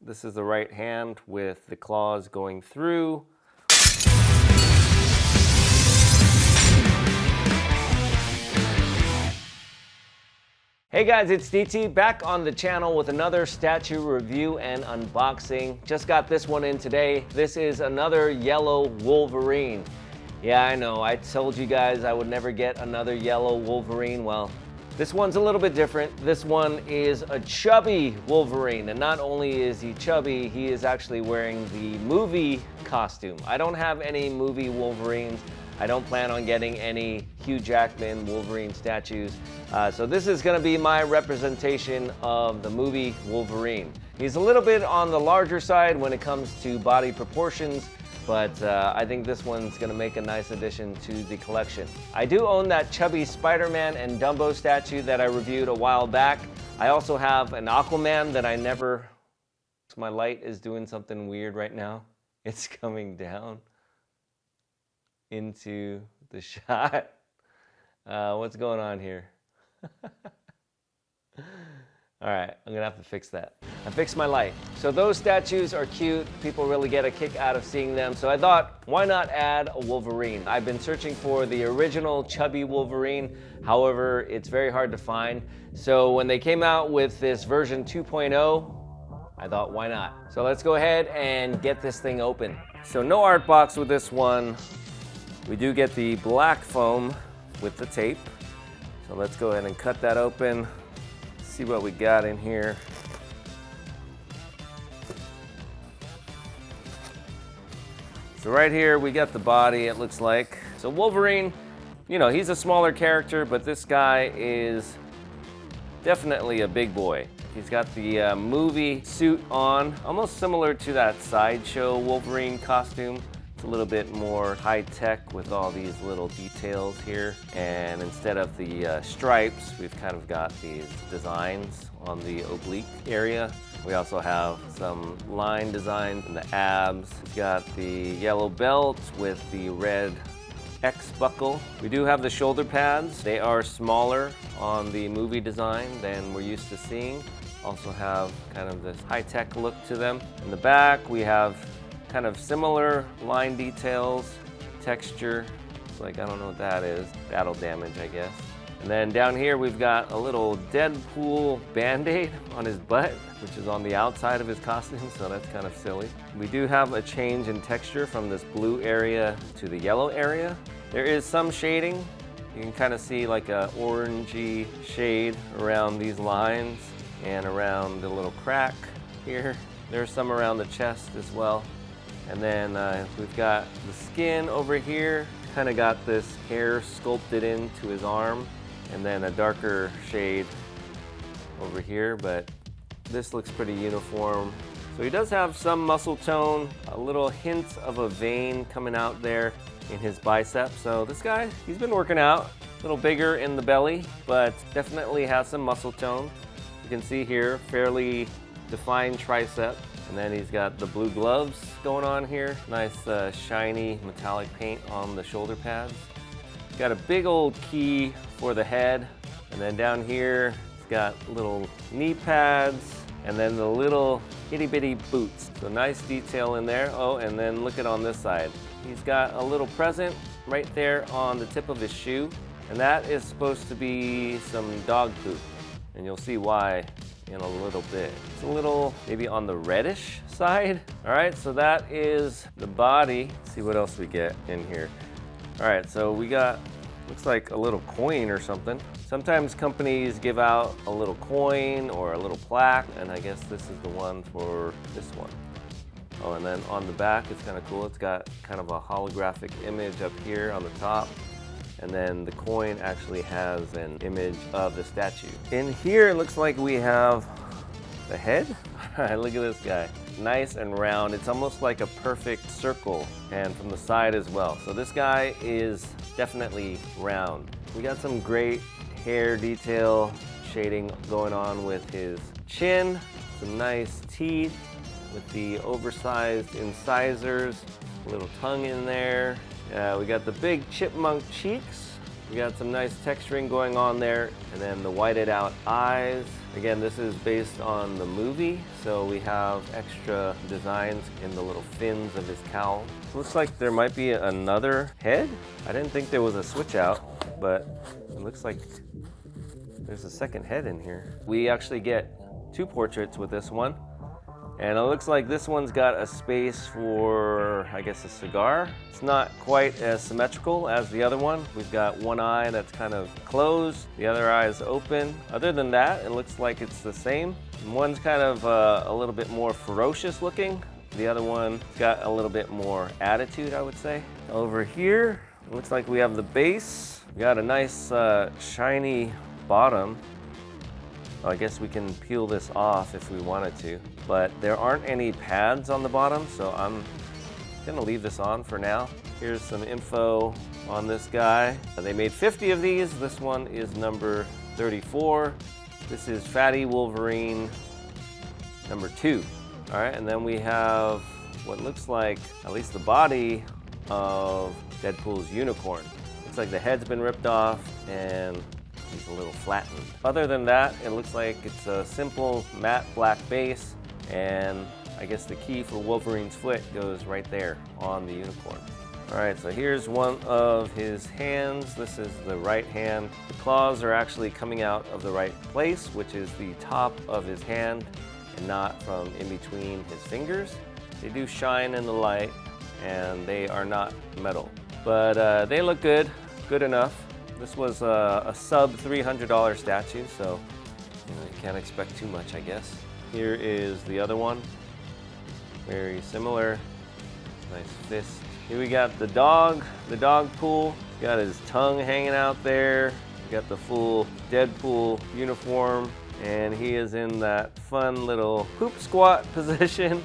This is the right hand with the claws going through. Hey guys, it's DT back on the channel with another statue review and unboxing. Just got this one in today. This is another yellow Wolverine. Yeah, I know, I told you guys I would never get another yellow Wolverine. Well, this one's a little bit different. This one is a chubby Wolverine, and not only is he chubby, he is actually wearing the movie costume. I don't have any movie Wolverines. I don't plan on getting any Hugh Jackman Wolverine statues. So this is gonna be my representation of the movie Wolverine. He's a little bit on the larger side when it comes to body proportions, but I think this one's gonna make a nice addition to the collection. I do own that chubby Spider-Man and Dumbo statue that I reviewed a while back. I also have an Aquaman that I never... My light is doing something weird right now. It's coming down into the shot. What's going on here? All right, I'm gonna have to fix that. I fixed my light. So those statues are cute. People really get a kick out of seeing them. So I thought, why not add a Wolverine? I've been searching for the original chubby Wolverine. However, it's very hard to find. So when they came out with this version 2.0, I thought, why not? So let's go ahead and get this thing open. So no art box with this one. We do get the black foam with the tape. So let's go ahead and cut that open. See what we got in here. So right here we got the body, it looks like. So Wolverine, you know, he's a smaller character, but this guy is definitely a big boy. He's got the movie suit on, almost similar to that Sideshow Wolverine costume. It's a little bit more high-tech with all these little details here. And instead of the stripes, we've kind of got these designs on the oblique area. We also have some line designs in the abs. We've got the yellow belt with the red X buckle. We do have the shoulder pads. They are smaller on the movie design than we're used to seeing. Also have kind of this high-tech look to them. In the back, we have kind of similar line details, texture. It's like, I don't know what that is. Battle damage, I guess. And then down here, we've got a little Deadpool Band-Aid on his butt, which is on the outside of his costume, so that's kind of silly. We do have a change in texture from this blue area to the yellow area. There is some shading. You can kind of see like a orangey shade around these lines and around the little crack here. There's some around the chest as well. And then we've got the skin over here, kind of got this hair sculpted into his arm, and then a darker shade over here, but this looks pretty uniform. So he does have some muscle tone, a little hint of a vein coming out there in his bicep. So this guy, he's been working out, a little bigger in the belly, but definitely has some muscle tone. You can see here, fairly defined tricep. And then he's got the blue gloves going on here. Nice shiny metallic paint on the shoulder pads. He's got a big old key for the head. And then down here, he's got little knee pads and then the little itty bitty boots. So nice detail in there. Oh, and then look at on this side. He's got a little present right there on the tip of his shoe. And that is supposed to be some dog poop. And you'll see why in a little bit. It's a little maybe on the reddish side. All right, so that is the body. Let's see what else we get in here. All right, so we got, looks like a little coin or something. Sometimes companies give out a little coin or a little plaque, and I guess this is the one for this one. Oh, and then on the back, it's kind of cool. It's got kind of a holographic image up here on the top. And then the coin actually has an image of the statue. In here, it looks like we have the head. All right, look at this guy. Nice and round. It's almost like a perfect circle, and from the side as well. So this guy is definitely round. We got some great hair detail shading going on with his chin. Some nice teeth with the oversized incisors. A little tongue in there. We got the big chipmunk cheeks, We got some nice texturing going on there, and then the whited out eyes. Again, this is based on the movie, so we have extra designs in the little fins of his cowl. Looks like there might be another head. I didn't think there was a switch out, but it looks like there's a second head in here. We actually get 2 portraits with this one. And it looks like this one's got a space for, I guess, a cigar. It's not quite as symmetrical as the other one. We've got one eye that's kind of closed, the other eye is open. Other than that, it looks like it's the same. One's kind of a little bit more ferocious looking. The other one's got a little bit more attitude, I would say. Over here, it looks like we have the base. We got a nice shiny bottom. I guess we can peel this off if we wanted to, but there aren't any pads on the bottom, so I'm gonna leave this on for now. Here's some info on this guy. They made 50 of these. This one is number 34. This is Fatty Wolverine number 2. All right, and then we have what looks like at least the body of Deadpool's unicorn. Looks like the head's been ripped off and he's a little flattened. Other than that, it looks like it's a simple matte black base, and I guess the key for Wolverine's foot goes right there on the unicorn. All right, so here's one of his hands. This is the right hand. The claws are actually coming out of the right place, which is the top of his hand and not from in between his fingers. They do shine in the light, and they are not metal, but they look good enough. This was a sub $300 statue, so you can't expect too much, I guess. Here is the other one. Very similar. Nice fist. Here we got the Dogpool. Got his tongue hanging out there. We got the full Deadpool uniform, and he is in that fun little poop squat position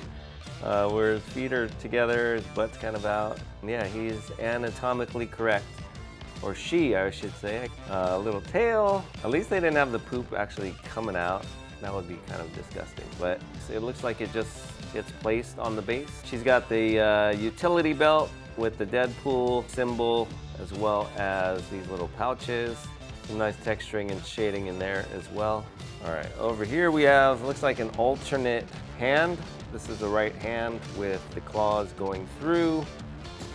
where his feet are together, his butt's kind of out. And yeah, he's anatomically correct. Or she, I should say. A little tail. At least they didn't have the poop actually coming out. That would be kind of disgusting. But it looks like it just gets placed on the base. She's got the utility belt with the Deadpool symbol, as well as these little pouches. Some nice texturing and shading in there as well. All right, over here we have, looks like an alternate hand. This is the right hand with the claws going through.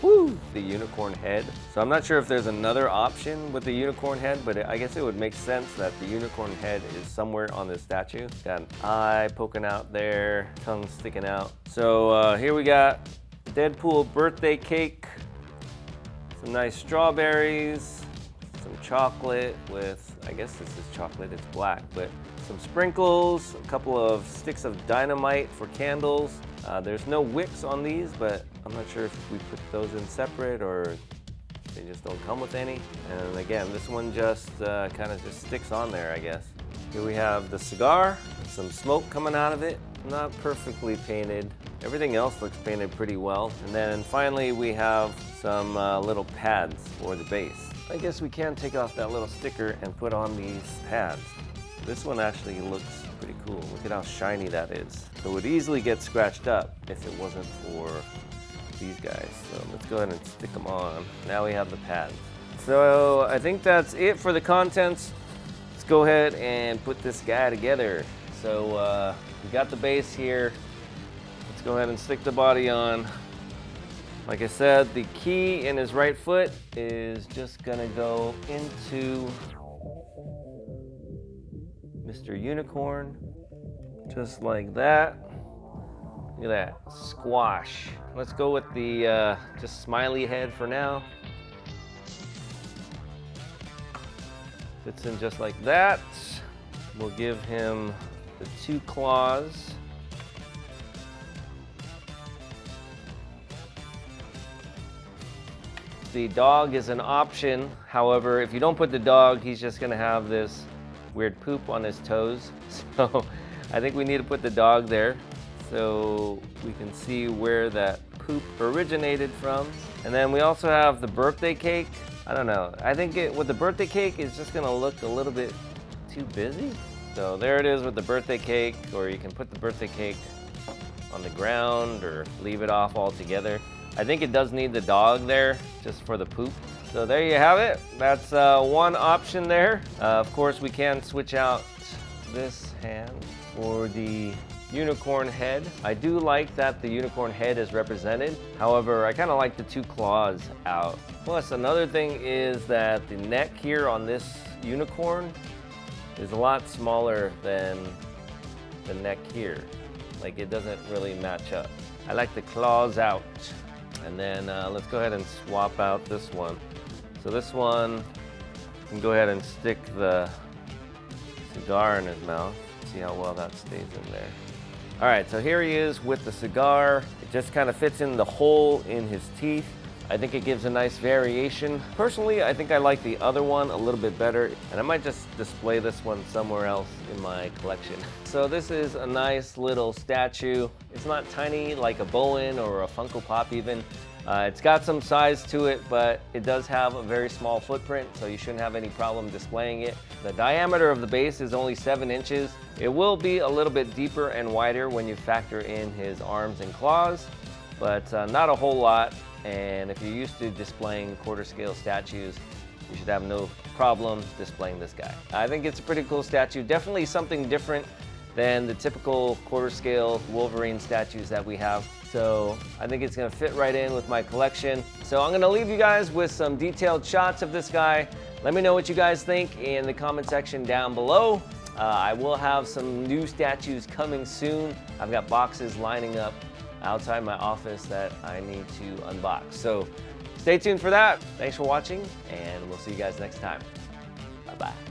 Woo! The unicorn head. So I'm not sure if there's another option with the unicorn head, but I guess it would make sense that the unicorn head is somewhere on this statue. Got an eye poking out there, tongue sticking out. So here we got Deadpool birthday cake, some nice strawberries, some chocolate with, I guess this is chocolate, it's black, but some sprinkles, a couple of sticks of dynamite for candles. There's no wicks on these, but I'm not sure if we put those in separate or they just don't come with any. And again, this one just kind of just sticks on there, I guess. Here we have the cigar, some smoke coming out of it. Not perfectly painted. Everything else looks painted pretty well. And then finally we have some little pads for the base. I guess we can take off that little sticker and put on these pads. This one actually looks pretty cool. Look at how shiny that is. It would easily get scratched up if it wasn't for these guys. So let's go ahead and stick them on. Now we have the pads. So I think that's it for the contents. Let's go ahead and put this guy together. So we got the base here. Let's go ahead and stick the body on. Like I said, the key in his right foot is just gonna go into Mr. Unicorn, just like that. Look at that, squash. Let's go with the just smiley head for now. Fits in just like that. We'll give him the 2 claws. The dog is an option. However, if you don't put the dog, he's just gonna have this weird poop on his toes. So I think we need to put the dog there so we can see where that poop originated from. And then we also have the birthday cake. I don't know. I think with the birthday cake, it's just gonna look a little bit too busy. So there it is with the birthday cake, or you can put the birthday cake on the ground or leave it off altogether. I think it does need the dog there just for the poop. So there you have it. That's one option there. Of course, we can switch out this hand for the unicorn head. I do like that the unicorn head is represented. However, I kind of like the two claws out. Plus, another thing is that the neck here on this unicorn is a lot smaller than the neck here. Like, it doesn't really match up. I like the claws out. And then let's go ahead and swap out this one. So this one, you can go ahead and stick the cigar in his mouth. See how well that stays in there. All right, so here he is with the cigar. It just kind of fits in the hole in his teeth. I think it gives a nice variation. Personally, I think I like the other one a little bit better, and I might just display this one somewhere else in my collection. So this is a nice little statue. It's not tiny like a Bowen or a Funko Pop even. It's got some size to it, but it does have a very small footprint, so you shouldn't have any problem displaying it. The diameter of the base is only 7 inches. It will be a little bit deeper and wider when you factor in his arms and claws, but not a whole lot. And if you're used to displaying quarter scale statues, you should have no problem displaying this guy. I think it's a pretty cool statue. Definitely something different than the typical quarter scale Wolverine statues that we have. So I think it's gonna fit right in with my collection. So I'm gonna leave you guys with some detailed shots of this guy. Let me know what you guys think in the comment section down below. I will have some new statues coming soon. I've got boxes lining up outside my office that I need to unbox. So stay tuned for that. Thanks for watching, and we'll see you guys next time. Bye-bye.